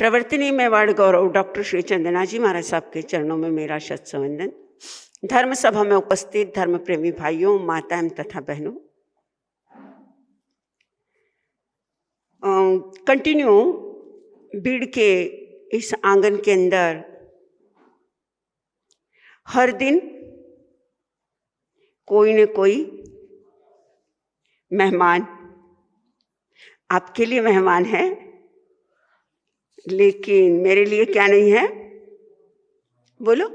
प्रवर्तिनी मेवाड़ गौरव doctor Shri Chandana जी महाराज साहब के चरणों में मेरा शत संवंदन। धर्म सभा में उपस्थित धर्म प्रेमी भाइयों, माताएं तथा बहनों, कंटिन्यू बीड़ के इस आंगन के अंदर हर दिन कोई न कोई मेहमान आपके लिए मेहमान है, लेकिन मेरे लिए क्या नहीं है? बोलो।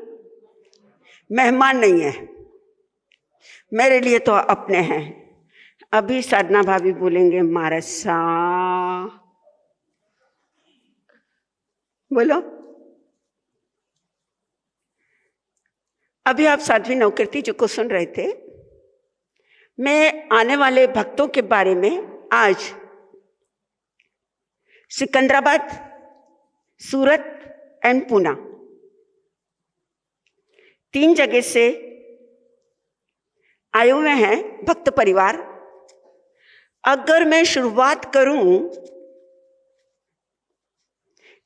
मेहमान नहीं है, मेरे लिए तो अपने हैं। अभी साधना भाभी बोलेंगे मारसा, बोलो। अभी आप साध्वी नवकीर्ति जी को सुन रहे थे। मैं आने वाले भक्तों के बारे में आज सिकंदराबाद, सूरत एंड पूना 3 जगह से आए हुए हैं भक्त परिवार। अगर मैं शुरुआत करूं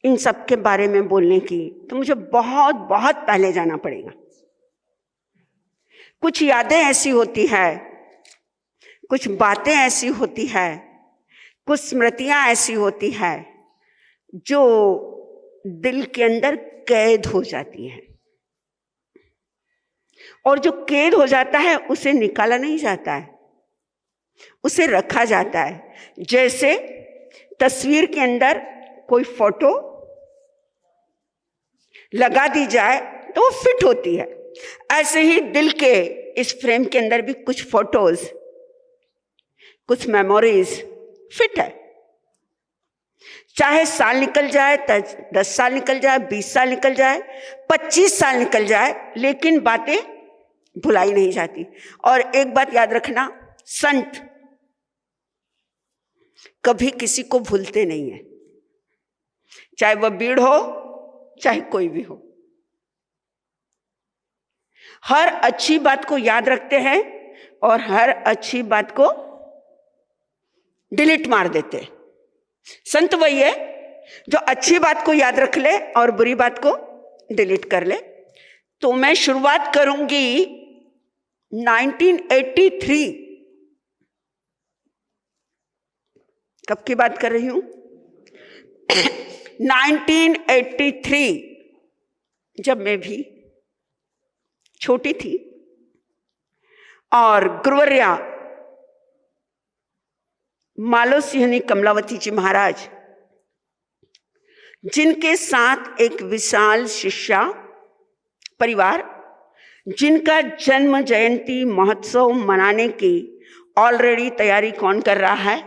इन सब के बारे में बोलने की तो मुझे बहुत बहुत पहले जाना पड़ेगा। कुछ यादें ऐसी होती है, कुछ बातें ऐसी होती है, कुछ स्मृतियां ऐसी होती है जो दिल के अंदर कैद हो जाती है, और जो कैद हो जाता है उसे निकाला नहीं जाता है, उसे रखा जाता है। जैसे तस्वीर के अंदर कोई फोटो लगा दी जाए तो वो फिट होती है, ऐसे ही दिल के इस फ्रेम के अंदर भी कुछ फोटोज, कुछ मेमोरीज फिट है। चाहे साल निकल जाए, 10 साल निकल जाए, 20 साल निकल जाए, 25 साल निकल जाए, लेकिन बातें भुलाई नहीं जाती। और एक बात याद रखना, संत कभी किसी को भूलते नहीं है, चाहे वह बीड़ हो चाहे कोई भी हो। हर अच्छी बात को याद रखते हैं और हर अच्छी बात को डिलीट मार देते हैं। संत वही है जो अच्छी बात को याद रख ले और बुरी बात को डिलीट कर ले। तो मैं शुरुआत करूंगी 1983। कब की बात कर रही हूं? 1983, जब मैं भी छोटी थी और गुरुवर्या मालो सिंहनी कमलावती जी महाराज, जिनके साथ एक विशाल शिष्या परिवार, जिनका जन्म जयंती महोत्सव मनाने की ऑलरेडी तैयारी कौन कर रहा है?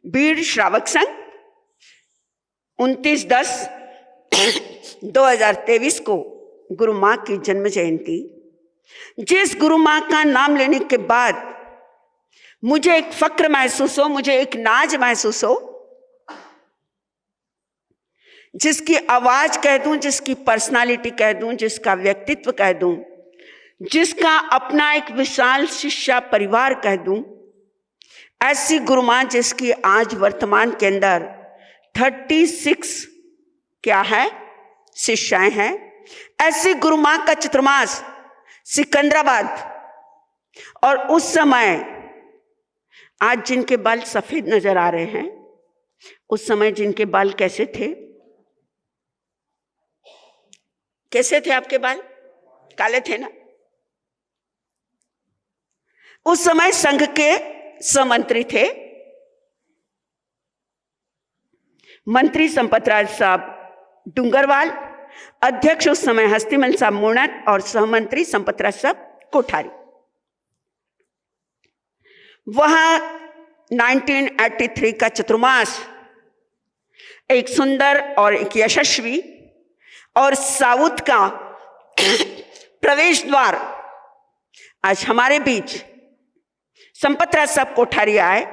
बीड़ श्रावक संघ। 29/10/2023 को गुरु माँ की जन्म जयंती। जिस गुरु माँ का नाम लेने के बाद मुझे एक फक्र महसूस हो, मुझे एक नाज महसूस हो, जिसकी आवाज कह दूं, जिसकी पर्सनालिटी कह दूं, जिसका व्यक्तित्व कह दूं, जिसका अपना एक विशाल शिष्या परिवार कह दूं, ऐसी गुरु माँ जिसकी आज वर्तमान के अंदर 36 क्या है शिष्याएं हैं, ऐसी गुरु माँ का चतुर्मास सिकंदराबाद। और उस समय आज जिनके बाल सफेद नजर आ रहे हैं, उस समय जिनके बाल कैसे थे? कैसे थे आपके बाल? काले थे ना? उस समय संघ के समंत्री थे मंत्री संपतराज साहब डूंगरवाल, अध्यक्ष उस समय हस्तिमल साहब मूर्णत और सहमंत्री संपतराज साहब कोठारी। वहां 1983 का चतुर्मास एक सुंदर और एक यशस्वी और साउथ का प्रवेश द्वार आज हमारे बीच संपतराज साहब कोठारी आए।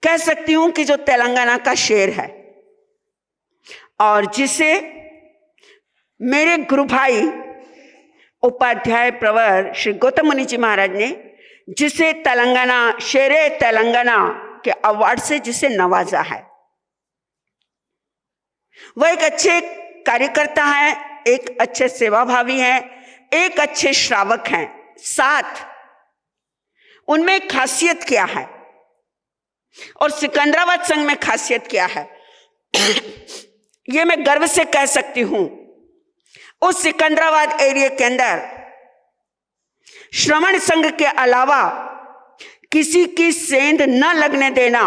कह सकती हूं कि जो तेलंगाना का शेर है और जिसे मेरे गुरु भाई उपाध्याय प्रवर श्री गौतम मुनि जी महाराज ने, जिसे तेलंगाना शेरे तेलंगाना के अवार्ड से जिसे नवाजा है, वह एक अच्छे कार्यकर्ता हैं, एक अच्छे सेवाभावी हैं, एक अच्छे श्रावक हैं। साथ उनमें एक खासियत क्या है और सिकंदराबाद संघ में खासियत क्या है, ये मैं गर्व से कह सकती हूं। उस सिकंदराबाद एरिया के अंदर श्रमण संघ के अलावा किसी की सेंध न लगने देना,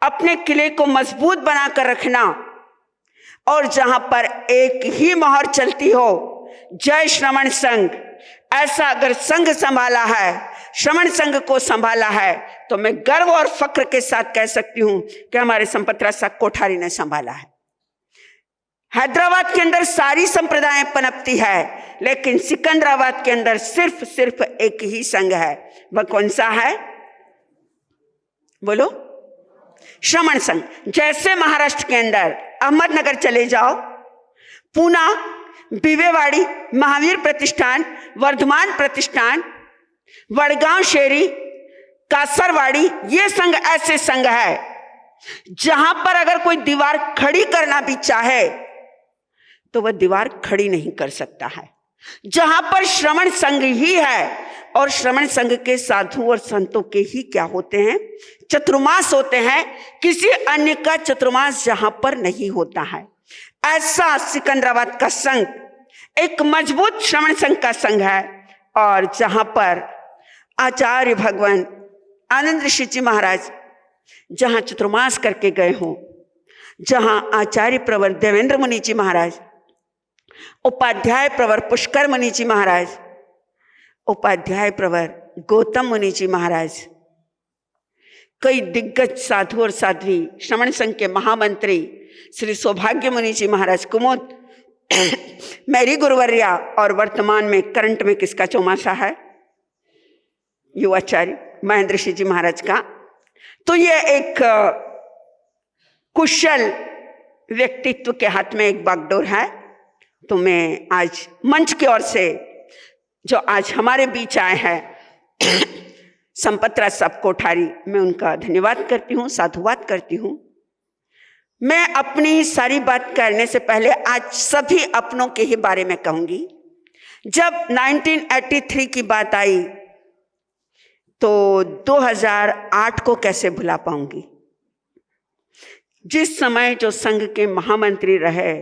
अपने किले को मजबूत बनाकर रखना, और जहां पर एक ही मोहर चलती हो, जय श्रमण संघ, ऐसा अगर संघ संभाला है, श्रमण संघ को संभाला है, तो मैं गर्व और फक्र के साथ कह सकती हूं कि हमारे संपतराज साहब कोठारी ने संभाला है। हैदराबाद के अंदर सारी संप्रदाय पनपती है, लेकिन सिकंदराबाद के अंदर सिर्फ एक ही संघ है। वह कौन सा है? बोलो। श्रमण संघ। जैसे महाराष्ट्र के अंदर अहमदनगर चले जाओ, पूना, बिवेवाड़ी, महावीर प्रतिष्ठान, वर्धमान प्रतिष्ठान, वडगांव शेरी, कासरवाड़ी, ये संघ ऐसे संघ है जहां पर अगर कोई दीवार खड़ी करना भी चाहे तो वह दीवार खड़ी नहीं कर सकता है। जहां पर श्रमण संघ ही है, और श्रमण संघ के साधु और संतों के ही क्या होते हैं? चतुर्मास होते हैं। किसी अन्य का चतुर्मास जहां पर नहीं होता है। ऐसा सिकंदराबाद का संघ एक मजबूत श्रमण संघ का संघ है, और जहां पर आचार्य भगवान आनंद ऋषि जी महाराज जहां चतुर्मास करके गए हों, जहां आचार्य प्रवर देवेंद्र मुनि जी महाराज, उपाध्याय प्रवर पुष्कर मुनि जी महाराज, उपाध्याय प्रवर गौतम मुनि जी महाराज, कई दिग्गज साधु और साध्वी, श्रमण संघ के महामंत्री श्री सौभाग्य मुनि जी महाराज कुमुद, मेरी गुरुवर्या, और वर्तमान में करंट में किसका चौमासा है? युवाचार्य महेंद्र ऋषि जी महाराज का। तो ये एक कुशल व्यक्तित्व के हाथ में एक बागडोर है। तो मैं आज मंच की ओर से जो आज हमारे बीच आए हैं संपतराज साहब कोठारी, मैं उनका धन्यवाद करती हूँ, साधुवाद करती हूँ। मैं अपनी सारी बात करने से पहले आज सभी अपनों के ही बारे में कहूँगी। जब 1983 की बात आई तो 2008 को कैसे भुला पाऊंगी? जिस समय जो संघ के महामंत्री रहे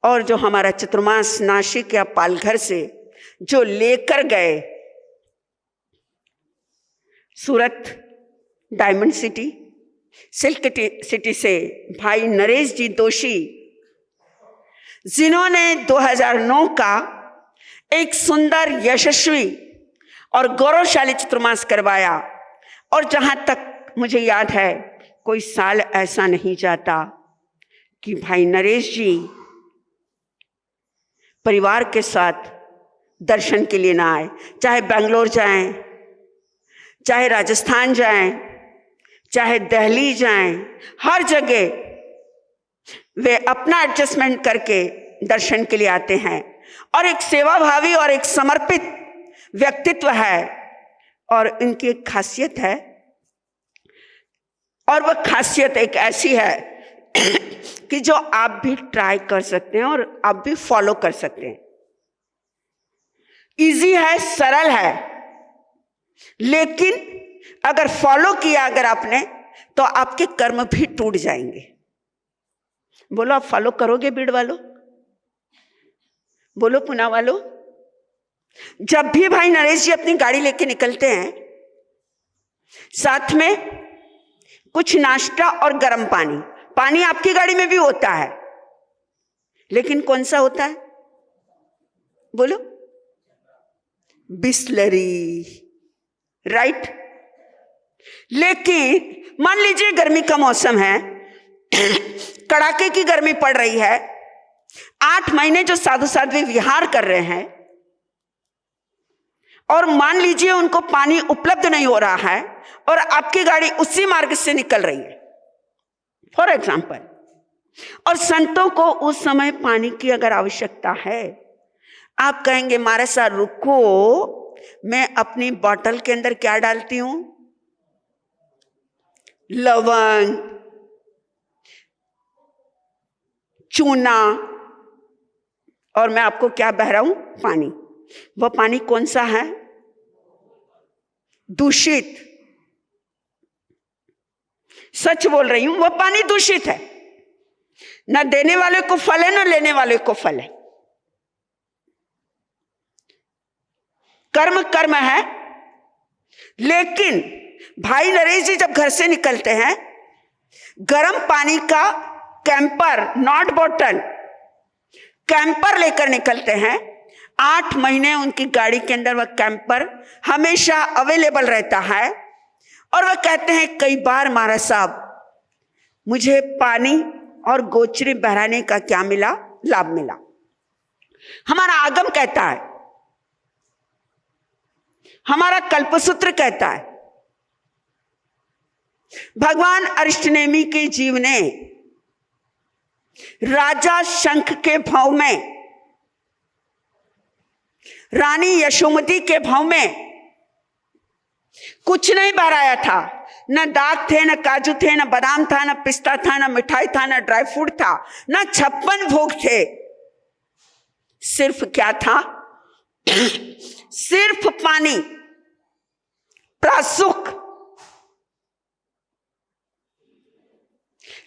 और जो हमारा चतुर्मास नासिक या पालघर से जो लेकर गए सूरत डायमंड सिटी, सिल्क सिटी से भाई नरेश जी दोषी, जिन्होंने 2009 का एक सुंदर, यशस्वी और गौरवशाली चतुर्मास करवाया। और जहां तक मुझे याद है, कोई साल ऐसा नहीं जाता कि भाई नरेश जी परिवार के साथ दर्शन के लिए ना आए। चाहे बेंगलोर जाएं, चाहे राजस्थान जाएं, चाहे दिल्ली जाएं, हर जगह वे अपना एडजस्टमेंट करके दर्शन के लिए आते हैं। और एक सेवाभावी और एक समर्पित व्यक्तित्व है, और इनकी एक खासियत है, और वह खासियत एक ऐसी है कि जो आप भी ट्राई कर सकते हैं और आप भी फॉलो कर सकते हैं। इजी है, सरल है, लेकिन अगर फॉलो किया अगर आपने, तो आपके कर्म भी टूट जाएंगे। बोलो, आप फॉलो करोगे बीड़ वालों? बोलो पुना वालों। जब भी भाई नरेश जी अपनी गाड़ी लेके निकलते हैं, साथ में कुछ नाश्ता और गर्म पानी। पानी आपकी गाड़ी में भी होता है, लेकिन कौन सा होता है? बोलो। बिस्लरी, राइट। लेकिन मान लीजिए गर्मी का मौसम है, कड़ाके की गर्मी पड़ रही है, 8 महीने जो साधु साध्वी विहार कर रहे हैं, और मान लीजिए उनको पानी उपलब्ध नहीं हो रहा है, और आपकी गाड़ी उसी मार्ग से निकल रही है, फॉर एग्जाम्पल, और संतों को उस समय पानी की अगर आवश्यकता है, आप कहेंगे महाराज साहब रुको, मैं अपनी बॉटल के अंदर क्या डालती हूं? लवंग, चूना, और मैं आपको क्या बह रहा हूं? पानी। वह पानी कौन सा है? दूषित। सच बोल रही हूं, वह पानी दूषित है। न देने वाले को फल है, न लेने वाले को फल है। कर्म कर्म है। लेकिन भाई नरेश जी जब घर से निकलते हैं, गर्म पानी का कैंपर, नॉट बोतल, कैंपर लेकर निकलते हैं। 8 महीने उनकी गाड़ी के अंदर वह कैंपर हमेशा अवेलेबल रहता है। और वह कहते हैं कई बार महाराज साहब मुझे पानी और गोचरी बहराने का क्या मिला? लाभ मिला। हमारा आगम कहता है, हमारा कल्पसूत्र कहता है, भगवान अरिष्टनेमि के जीव ने राजा शंख के भाव में, रानी यशोमती के भाव में कुछ नहीं बहराया था। न दाग थे, न काजू थे, न बादाम था, न पिस्ता था, न मिठाई था, न ड्राई फ्रूट था, न 56 भोग थे। सिर्फ क्या था? सिर्फ पानी, प्रासुक,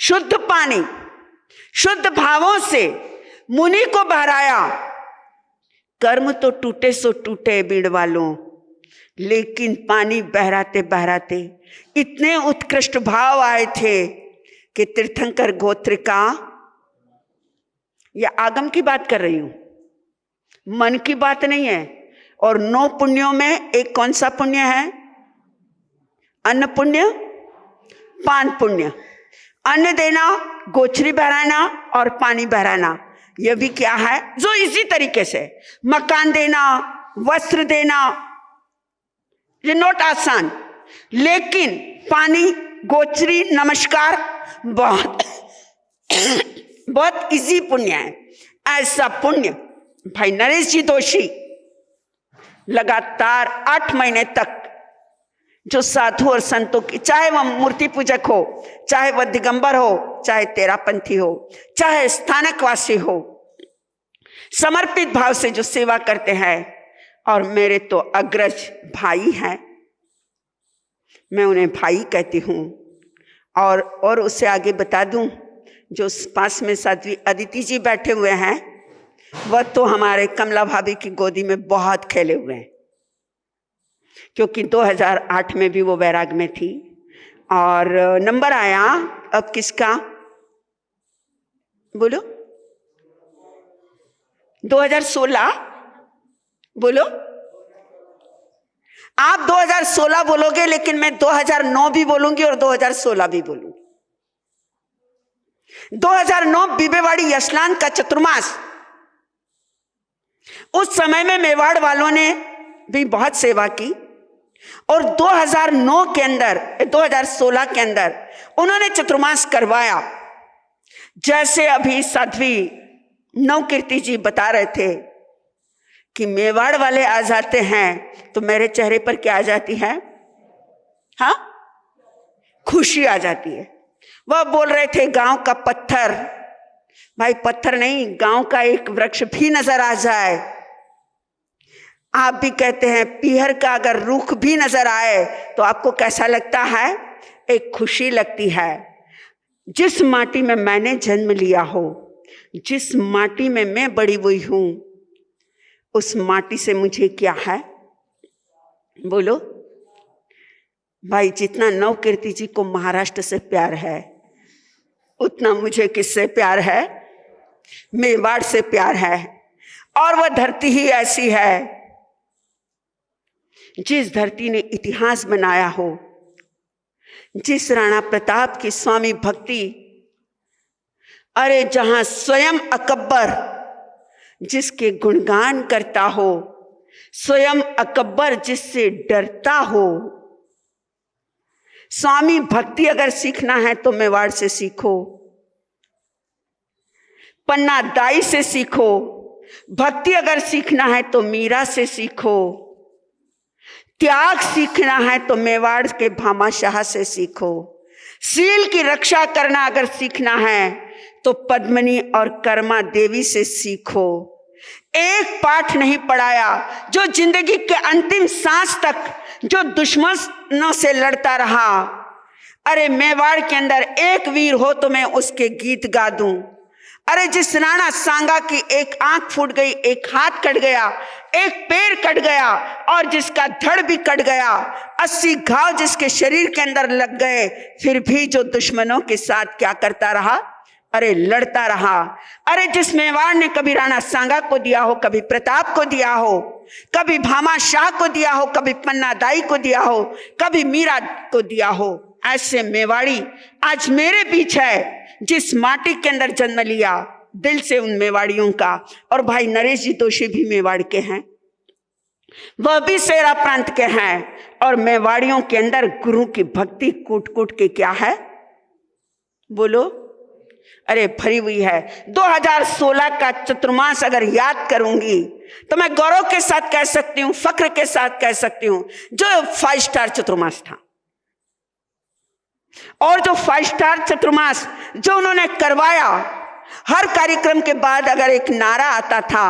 शुद्ध पानी, शुद्ध भावों से मुनि को बहराया। कर्म तो टूटे सो टूटे बीड़ वालों, लेकिन पानी बहराते बहराते इतने उत्कृष्ट भाव आए थे कि तीर्थंकर गोत्र का, यह आगम की बात कर रही हूं, मन की बात नहीं है। और 9 पुण्यों में एक कौन सा पुण्य है? अन्न पुण्य, पान पुण्य। अन्न देना, गोचरी बहराना और पानी बहराना, यह भी क्या है? जो इसी तरीके से मकान देना, वस्त्र देना, ये नोट आसान, लेकिन पानी, गोचरी, नमस्कार बहुत बहुत इजी पुण्य है। ऐसा पुण्य भाई नरेश जी दोषी लगातार 8 महीने तक जो साधु और संतों की, चाहे वह मूर्ति पूजक हो, चाहे वह दिगंबर हो, चाहे तेरापंथी हो, चाहे स्थानकवासी हो, समर्पित भाव से जो सेवा करते हैं, और मेरे तो अग्रज भाई हैं, मैं उन्हें भाई कहती हूँ। और उससे आगे बता दूं, जो पास में साध्वी अदिति जी बैठे हुए हैं, वह तो हमारे कमला भाभी की गोदी में बहुत खेले हुए हैं, क्योंकि 2008 में भी वो वैराग में थी। और नंबर आया अब किसका? बोलो। 2016 बोलो। आप 2016 बोलोगे, लेकिन मैं 2009 भी बोलूंगी और 2016 भी बोलूंगी। 2009 बीबेवाड़ी यशलान का चतुर्मास, उस समय में मेवाड़ वालों ने भी बहुत सेवा की। और 2009 के अंदर, 2016 के अंदर उन्होंने चतुर्मास करवाया। जैसे अभी साध्वी नवकीर्ति जी बता रहे थे कि मेवाड़ वाले आ जाते हैं तो मेरे चेहरे पर क्या आ जाती है? हाँ, खुशी आ जाती है। वह बोल रहे थे गांव का पत्थर, भाई पत्थर नहीं, गांव का एक वृक्ष भी नजर आ जाए। आप भी कहते हैं पीहर का अगर रुख भी नजर आए तो आपको कैसा लगता है? एक खुशी लगती है। जिस माटी में मैंने जन्म लिया हो, जिस माटी में मैं बड़ी हुई हूं, उस माटी से मुझे क्या है? बोलो भाई। जितना नवकीर्ति जी को महाराष्ट्र से प्यार है, उतना मुझे किससे प्यार है? मेवाड़ से प्यार है। और वह धरती ही ऐसी है, जिस धरती ने इतिहास बनाया हो, जिस राणा प्रताप की स्वामी भक्ति, अरे जहां स्वयं अकबर जिसके गुणगान करता हो, स्वयं अकबर जिससे डरता हो। स्वामी भक्ति अगर सीखना है तो मेवाड़ से सीखो, पन्ना दाई से सीखो। भक्ति अगर सीखना है तो मीरा से सीखो। त्याग सीखना है तो मेवाड़ के भामाशाह से सीखो। सील की रक्षा करना अगर सीखना है तो पद्मिनी और कर्मा देवी से सीखो। एक पाठ नहीं पढ़ाया जो जिंदगी के अंतिम सांस तक जो दुश्मनों से लड़ता रहा। अरे मेवाड़ के अंदर एक वीर हो तो मैं उसके गीत गा दूं। अरे जिस राणा सांगा की एक आंख फूट गई, एक हाथ कट गया, एक पैर कट गया और जिसका धड़ भी कट गया, 80 घाव जिसके शरीर के अंदर लग गए, फिर भी जो दुश्मनों के साथ क्या करता रहा? अरे लड़ता रहा। अरे जिस मेवाड़ ने कभी राणा सांगा को दिया हो, कभी प्रताप को दिया हो, कभी भामा शाह को दिया हो, कभी पन्ना दाई को दिया हो, कभी मीरा को दिया हो, ऐसे मेवाड़ी आज मेरे बीच है। जिस माटी के अंदर जन्म लिया, दिल से उन मेवाड़ियों का। और भाई नरेश जी दोषी भी मेवाड़ के हैं, वह भी सेरा प्रांत के हैं। और मेवाड़ियों के अंदर गुरु की भक्ति कूट कूट के क्या है बोलो? अरे भरी हुई है। 2016 का चतुर्मास अगर याद करूंगी तो मैं गौरव के साथ कह सकती हूं, फक्र के साथ कह सकती हूं, जो 5 स्टार चतुर्मास था। और जो 5 स्टार चतुर्मास जो उन्होंने करवाया, हर कार्यक्रम के बाद अगर एक नारा आता था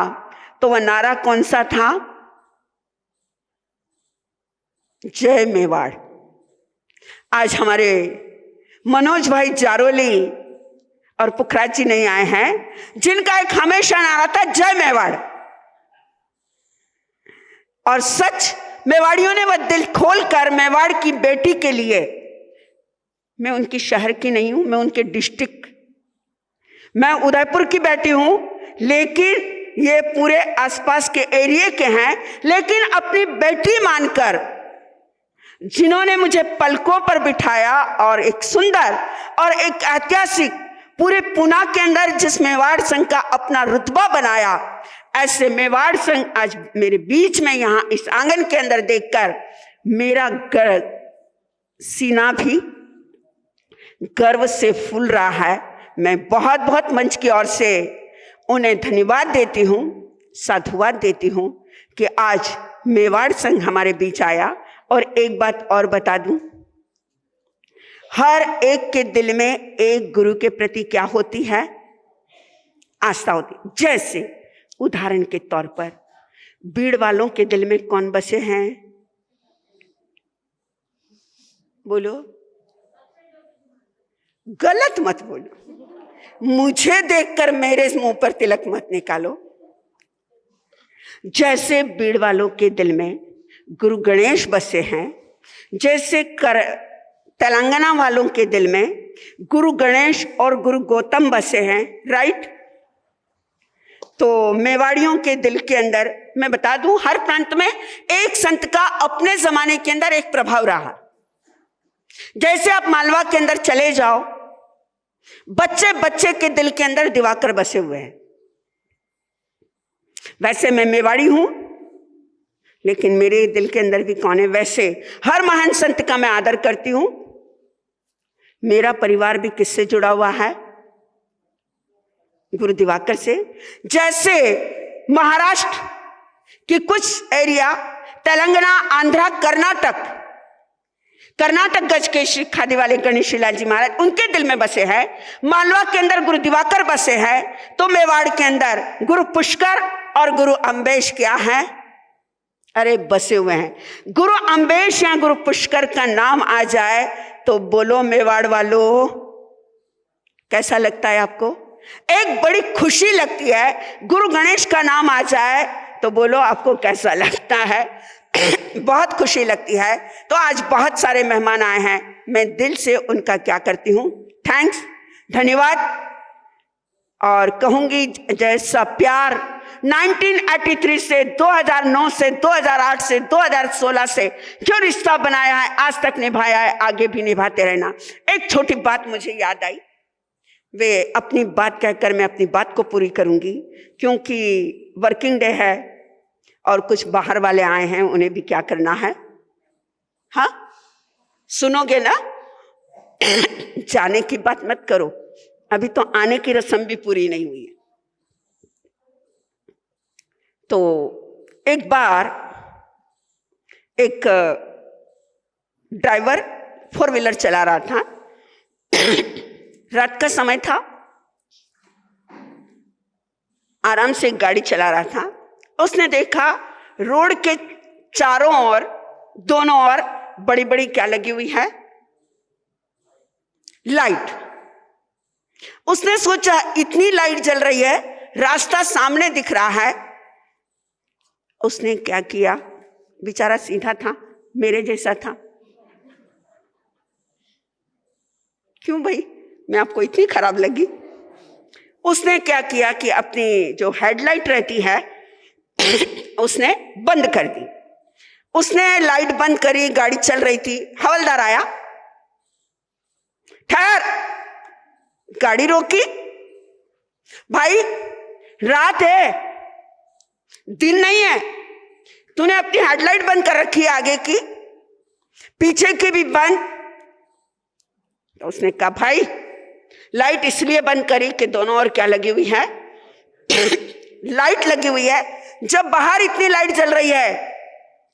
तो वह नारा कौन सा था? जय मेवाड़। आज हमारे मनोज भाई जारोली और पुखराज जी नहीं आए हैं, जिनका एक हमेशा नारा था जय मेवाड़। और सच मेवाड़ियों ने वह दिल खोलकर मेवाड़ की बेटी के लिए, मैं उनकी शहर की नहीं हूं, मैं उनके डिस्ट्रिक्ट, मैं उदयपुर की बेटी हूं, लेकिन ये पूरे आसपास के एरिया के हैं, लेकिन अपनी बेटी मानकर जिन्होंने मुझे पलकों पर बिठाया और एक सुंदर और एक ऐतिहासिक पूरे पुणे के अंदर जिस मेवाड़ संघ का अपना रुतबा बनाया, ऐसे मेवाड़ संघ आज मेरे बीच में यहां इस आंगन के अंदर देखकर मेरा सीना भी गर्व से फूल रहा है। मैं बहुत बहुत मंच की ओर से उन्हें धन्यवाद देती हूं, साधुवाद देती हूं कि आज मेवाड़ संघ हमारे बीच आया। और एक बात और बता दूं, हर एक के दिल में एक गुरु के प्रति क्या होती है? आस्था होती। जैसे उदाहरण के तौर पर बीड़ वालों के दिल में कौन बसे हैं? बोलो, गलत मत बोलो, मुझे देखकर मेरे मुंह पर तिलक मत निकालो। जैसे बीड़ वालों के दिल में गुरु गणेश बसे हैं, जैसे तेलंगाना वालों के दिल में गुरु गणेश और गुरु गौतम बसे हैं, राइट? तो मेवाड़ियों के दिल के अंदर मैं बता दूं, हर प्रांत में एक संत का अपने जमाने के अंदर एक प्रभाव रहा। जैसे आप मालवा के अंदर चले जाओ, बच्चे बच्चे के दिल के अंदर दिवाकर बसे हुए हैं। वैसे मैं मेवाड़ी हूं, लेकिन मेरे दिल के अंदर भी कौन है? वैसे हर महान संत का मैं आदर करती हूं। मेरा परिवार भी किससे जुड़ा हुआ है? गुरु दिवाकर से। जैसे महाराष्ट्र की कुछ एरिया, तेलंगाना, आंध्रा, कर्नाटक गज के श्री खादी वाले गणेश लाल जी महाराज, उनके दिल में बसे हैं। मालवा के अंदर गुरु दिवाकर बसे हैं, तो मेवाड़ के अंदर गुरु पुष्कर और गुरु अम्बेश क्या है? अरे बसे हुए हैं। गुरु अम्बेश या गुरु पुष्कर का नाम आ जाए तो बोलो मेवाड़ वालों, कैसा लगता है आपको? एक बड़ी खुशी लगती है। गुरु गणेश का नाम आ जाए तो बोलो आपको कैसा लगता है? बहुत खुशी लगती है। तो आज बहुत सारे मेहमान आए हैं, मैं दिल से उनका क्या करती हूँ, थैंक्स, धन्यवाद। और कहूंगी जैसा प्यार 1983 से 2009 से 2008 से 2016 से जो रिश्ता बनाया है, आज तक निभाया है, आगे भी निभाते रहना। एक छोटी बात मुझे याद आई, वे अपनी बात कहकर मैं अपनी बात को पूरी करूंगी, क्योंकि वर्किंग डे है और कुछ बाहर वाले आए हैं, उन्हें भी क्या करना है। हाँ सुनोगे ना? जाने की बात मत करो, अभी तो आने की रस्म भी पूरी नहीं हुई है। तो एक बार एक ड्राइवर 4 व्हीलर चला रहा था, रात का समय था, आराम से गाड़ी चला रहा था। उसने देखा रोड के चारों ओर, दोनों ओर बड़ी बड़ी क्या लगी हुई है, लाइट। उसने सोचा इतनी लाइट जल रही है, रास्ता सामने दिख रहा है। उसने क्या किया, बेचारा सीधा था, मेरे जैसा था। क्यों भाई, मैं आपको इतनी खराब लगी? उसने क्या किया कि अपनी जो हेडलाइट रहती है उसने बंद कर दी। उसने लाइट बंद करी, गाड़ी चल रही थी। हवलदार आया, ठहर, गाड़ी रोकी। भाई रात है, दिन नहीं है, तूने अपनी हेडलाइट बंद कर रखी है, आगे की पीछे की भी बंद। तो उसने कहा भाई लाइट इसलिए बंद करी कि दोनों ओर क्या लगी हुई है, लाइट लगी हुई है। जब बाहर इतनी लाइट जल रही है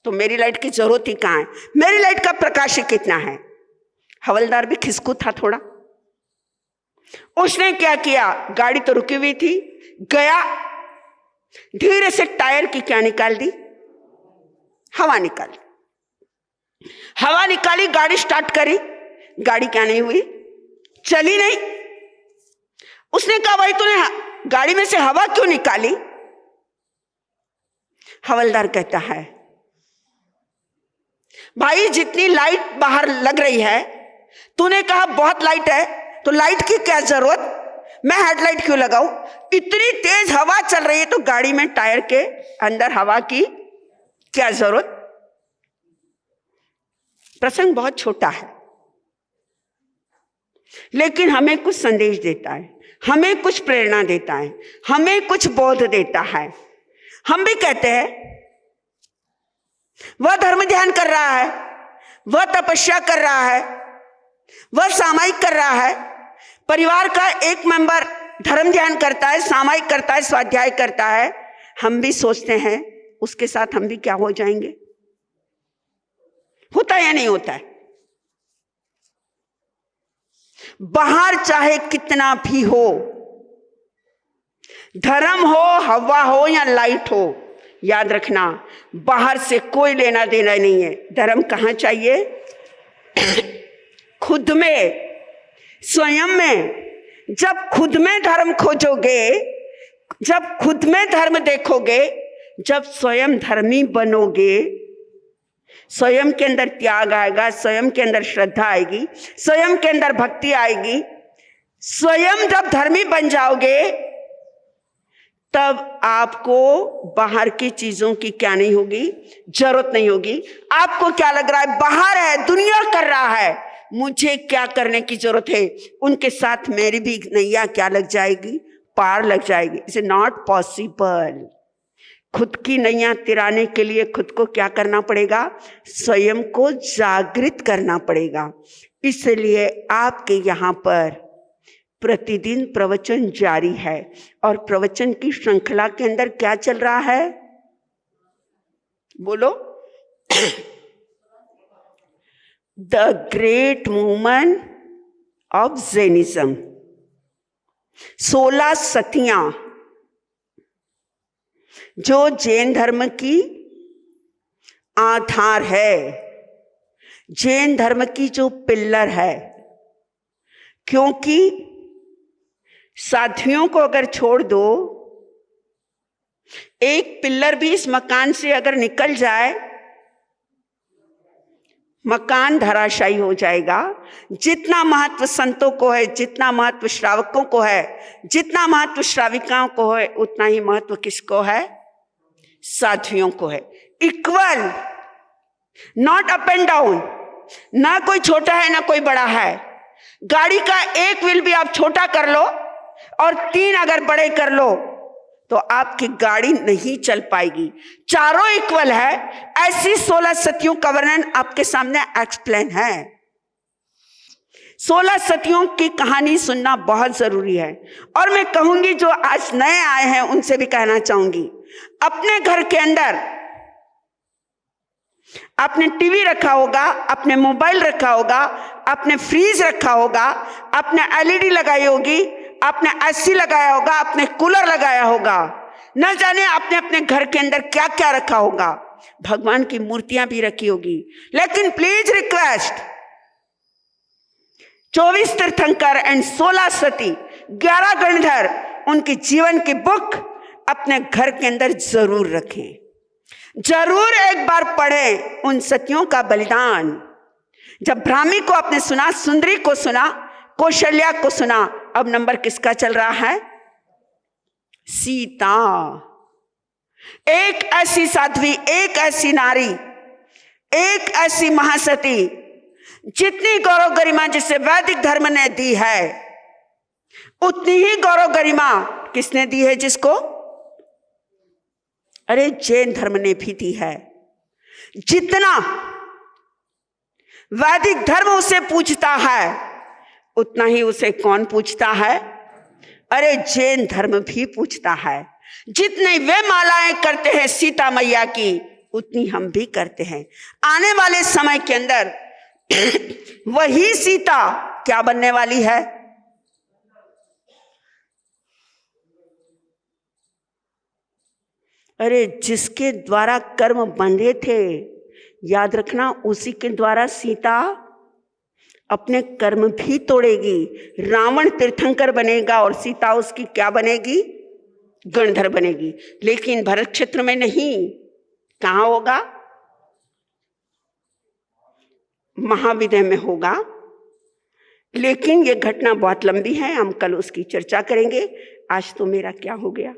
तो मेरी लाइट की जरूरत ही कहां है, मेरी लाइट का प्रकाश कितना है। हवलदार भी खिसकू था थोड़ा। उसने क्या किया, गाड़ी तो रुकी हुई थी, गया धीरे से टायर की क्या निकाल दी, हवा निकाली। हवा निकाली, गाड़ी स्टार्ट करी, गाड़ी क्या नहीं हुई, चली नहीं। उसने कहा भाई तूने गाड़ी में से हवा क्यों निकाली? हवलदार कहता है भाई जितनी लाइट बाहर लग रही है, तूने कहा बहुत लाइट है, तो लाइट की क्या जरूरत, मैं हेडलाइट क्यों लगाऊं? इतनी तेज हवा चल रही है तो गाड़ी में टायर के अंदर हवा की क्या जरूरत? प्रसंग बहुत छोटा है, लेकिन हमें कुछ संदेश देता है, हमें कुछ प्रेरणा देता है, हमें कुछ बोध देता है। हम भी कहते हैं वह धर्म ध्यान कर रहा है, वह तपस्या कर रहा है, वह सामायिक कर रहा है, परिवार का एक मेंबर धर्म ध्यान करता है, सामायिक करता है, स्वाध्याय करता है। हम भी सोचते हैं उसके साथ हम भी क्या हो जाएंगे। होता है या नहीं होता है? बाहर चाहे कितना भी हो, धर्म हो, हवा हो या लाइट हो, याद रखना बाहर से कोई लेना देना नहीं है। धर्म कहां चाहिए? खुद में, स्वयं में। जब खुद में धर्म खोजोगे, जब खुद में धर्म देखोगे, जब स्वयं धर्मी बनोगे, स्वयं के अंदर त्याग आएगा, स्वयं के अंदर श्रद्धा आएगी, स्वयं के अंदर भक्ति आएगी। स्वयं जब धर्मी बन जाओगे तब आपको बाहर की चीजों की क्या नहीं होगी, जरूरत नहीं होगी। आपको क्या लग रहा है, बाहर है, दुनिया कर रहा है, मुझे क्या करने की जरूरत है, उनके साथ मेरी भी नैया क्या लग जाएगी, पार लग जाएगी। It's not possible. खुद की नैया तिराने के लिए खुद को क्या करना पड़ेगा, स्वयं को जागृत करना पड़ेगा। इसलिए आपके यहाँ पर प्रतिदिन प्रवचन जारी है, और प्रवचन की श्रृंखला के अंदर क्या चल रहा है, बोलो? The great movement of Jainism. 16 सतियां जो जैन धर्म की आधार है, जैन धर्म की जो पिल्लर है। क्योंकि साथियों को अगर छोड़ दो, एक पिल्लर भी इस मकान से अगर निकल जाए, मकान धराशायी हो जाएगा। जितना महत्व संतों को है, जितना महत्व श्रावकों को है, जितना महत्व श्राविकाओं को है, उतना ही महत्व किसको है, साथियों को है। Equal, not up and down. ना कोई छोटा है ना कोई बड़ा है। गाड़ी का एक व्हील भी आप छोटा कर लो और 3 अगर बड़े कर लो तो आपकी गाड़ी नहीं चल पाएगी। चारों इक्वल है। ऐसी 16 सतियों का वर्णन आपके सामने एक्सप्लेन है। 16 सतियों की कहानी सुनना बहुत जरूरी है। और मैं कहूंगी जो आज नए आए हैं उनसे भी कहना चाहूंगी, अपने घर के अंदर आपने टीवी रखा होगा, आपने मोबाइल रखा होगा, आपने फ्रीज रखा होगा, आपने एलईडी लगाई होगी, आपने एसी लगाया होगा, आपने कूलर लगाया होगा, न जाने आपने अपने घर के अंदर क्या क्या रखा होगा। भगवान की मूर्तियां भी रखी होगी। लेकिन प्लीज रिक्वेस्ट, 24 तीर्थंकर एंड 16 सती, 11 गणधर, उनकी जीवन की बुक अपने घर के अंदर जरूर रखें, जरूर एक बार पढ़ें उन सतियों का बलिदान। जब ब्राह्मी को आपने सुना, सुंदरी को सुना, कौशल्या को सुना, अब नंबर किसका चल रहा है? सीता। एक ऐसी साध्वी, एक ऐसी नारी, एक ऐसी महासती, जितनी गौरव गरिमा जिसे वैदिक धर्म ने दी है, उतनी ही गौरव गरिमा किसने दी है? जिसको अरे जैन धर्म ने भी दी है। जितना वैदिक धर्म उसे पूछता है, उतना ही उसे कौन पूछता है? अरे जैन धर्म भी पूछता है। जितने वे मालाएं करते हैं सीता मैया की, उतनी हम भी करते हैं। आने वाले समय के अंदर वही सीता क्या बनने वाली है? अरे जिसके द्वारा कर्म बंधे थे, याद रखना, उसी के द्वारा सीता अपने कर्म भी तोड़ेगी। रावण तीर्थंकर बनेगा और सीता उसकी क्या बनेगी? गणधर बनेगी। लेकिन भरत क्षेत्र में नहीं, कहां होगा? महाविदय में होगा। लेकिन ये घटना बहुत लंबी है, हम कल उसकी चर्चा करेंगे। आज तो मेरा क्या हो गया,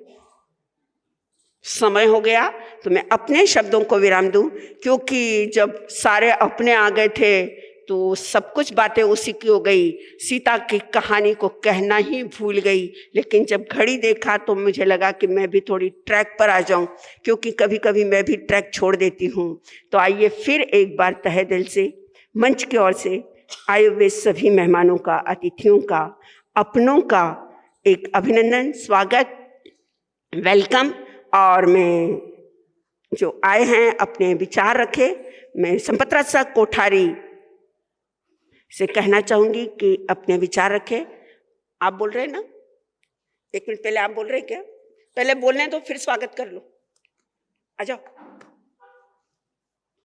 समय हो गया, तो मैं अपने शब्दों को विराम दूं, क्योंकि जब सारे अपने आ गए थे तो सब कुछ बातें उसी की हो गई। सीता की कहानी को कहना ही भूल गई। लेकिन जब घड़ी देखा तो मुझे लगा कि मैं भी थोड़ी ट्रैक पर आ जाऊं, क्योंकि कभी कभी मैं भी ट्रैक छोड़ देती हूं। तो आइए फिर एक बार तहे दिल से मंच की ओर से आए हुए सभी मेहमानों का, अतिथियों का, अपनों का एक अभिनंदन, स्वागत, वेलकम। और मैं जो आए हैं अपने विचार रखे, मैं संपतराज साह कोठारी से कहना चाहूंगी कि अपने विचार रखे। आप बोल रहे हैं ना? एक मिनट पहले आप बोल रहे हैं क्या? पहले बोलने दो, फिर स्वागत कर लो। आ जाओ।